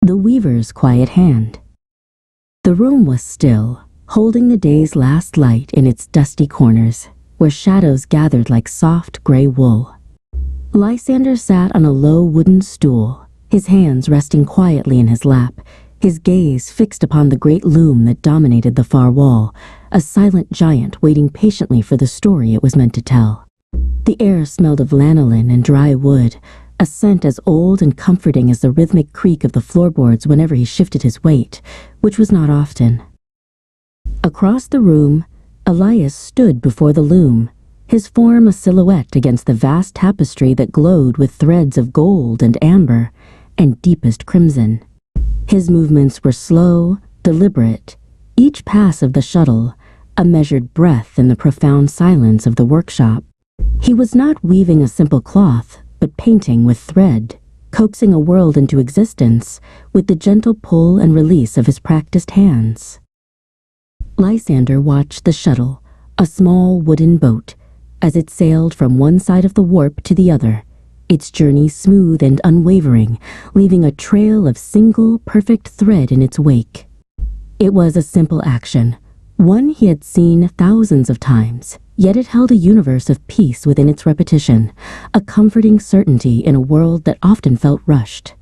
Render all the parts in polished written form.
The weaver's quiet hand. The room was still, holding the day's last light in its dusty corners, where shadows gathered like soft gray wool. Lysander sat on a low wooden stool, his hands resting quietly in his lap, his gaze fixed upon the great loom that dominated the far wall, a silent giant waiting patiently for the story it was meant to tell. The air smelled of lanolin and dry wood, a scent as old and comforting as the rhythmic creak of the floorboards whenever he shifted his weight, which was not often. Across the room, Elias stood before the loom, his form a silhouette against the vast tapestry that glowed with threads of gold and amber and deepest crimson. His movements were slow, deliberate, each pass of the shuttle a measured breath in the profound silence of the workshop. He was not weaving a simple cloth, but painting with thread, coaxing a world into existence with the gentle pull and release of his practiced hands. Lysander watched the shuttle, a small wooden boat, as it sailed from one side of the warp to the other, its journey smooth and unwavering, leaving a trail of single, perfect thread in its wake. It was a simple action, one he had seen thousands of times, yet it held a universe of peace within its repetition, a comforting certainty in a world that often felt rushed.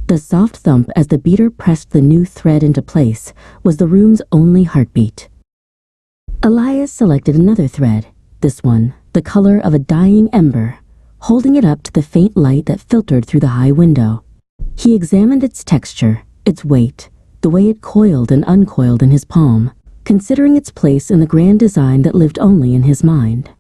The soft thump as the beater pressed the new thread into place was the room's only heartbeat. Elias selected another thread, this one, the color of a dying ember, holding it up to the faint light that filtered through the high window. He examined its texture, its weight, the way it coiled and uncoiled in his palm, considering its place in the grand design that lived only in his mind.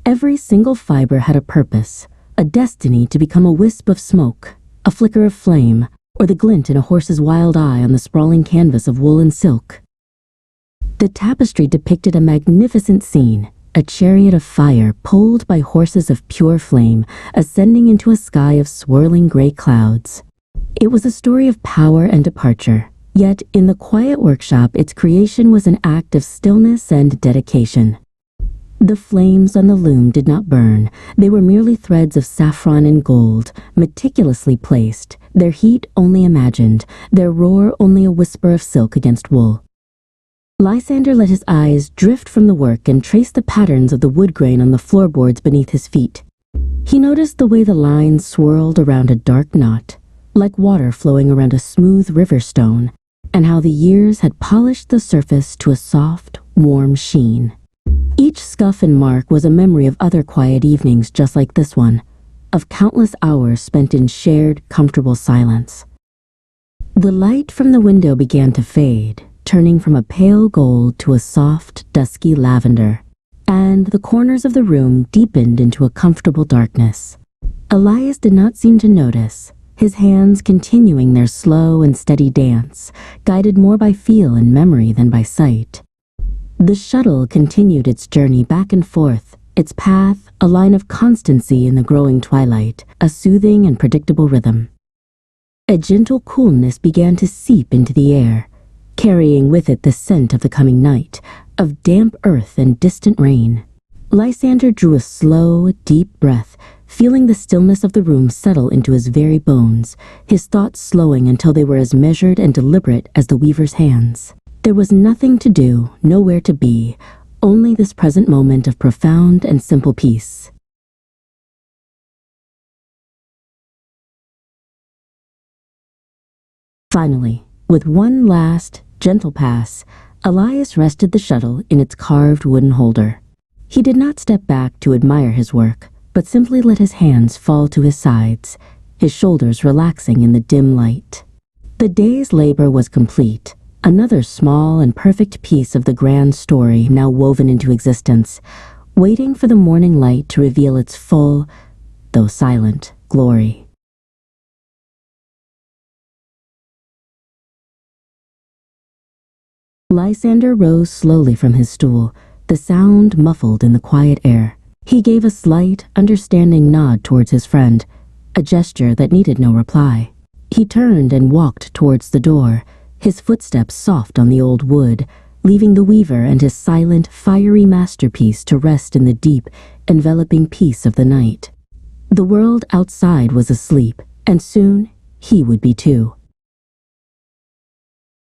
Every single fiber had a purpose, a destiny to become a wisp of smoke, a flicker of flame, or the glint in a horse's wild eye on the sprawling canvas of wool and silk. The tapestry depicted a magnificent scene, a chariot of fire pulled by horses of pure flame, ascending into a sky of swirling gray clouds. It was a story of power and departure, yet in the quiet workshop its creation was an act of stillness and dedication. The flames on the loom did not burn, they were merely threads of saffron and gold, meticulously placed, their heat only imagined, their roar only a whisper of silk against wool. Lysander let his eyes drift from the work and trace the patterns of the wood grain on the floorboards beneath his feet. He noticed the way the lines swirled around a dark knot, like water flowing around a smooth river stone, and how the years had polished the surface to a soft, warm sheen. Each scuff and mark was a memory of other quiet evenings just like this one, of countless hours spent in shared, comfortable silence. The light from the window began to fade, turning from a pale gold to a soft, dusky lavender, and the corners of the room deepened into a comfortable darkness. Elias did not seem to notice, his hands continuing their slow and steady dance, guided more by feel and memory than by sight. The shuttle continued its journey back and forth, its path a line of constancy in the growing twilight, a soothing and predictable rhythm. A gentle coolness began to seep into the air, carrying with it the scent of the coming night, of damp earth and distant rain. Lysander drew a slow, deep breath, feeling the stillness of the room settle into his very bones, his thoughts slowing until they were as measured and deliberate as the weaver's hands. There was nothing to do, nowhere to be, only this present moment of profound and simple peace. Finally, with one last, gentle pass, Elias rested the shuttle in its carved wooden holder. He did not step back to admire his work, but simply let his hands fall to his sides, his shoulders relaxing in the dim light. The day's labor was complete, another small and perfect piece of the grand story now woven into existence, waiting for the morning light to reveal its full, though silent, glory. Lysander rose slowly from his stool, the sound muffled in the quiet air. He gave a slight, understanding nod towards his friend, a gesture that needed no reply. He turned and walked towards the door, his footsteps soft on the old wood, leaving the weaver and his silent, fiery masterpiece to rest in the deep, enveloping peace of the night. The world outside was asleep, and soon he would be too.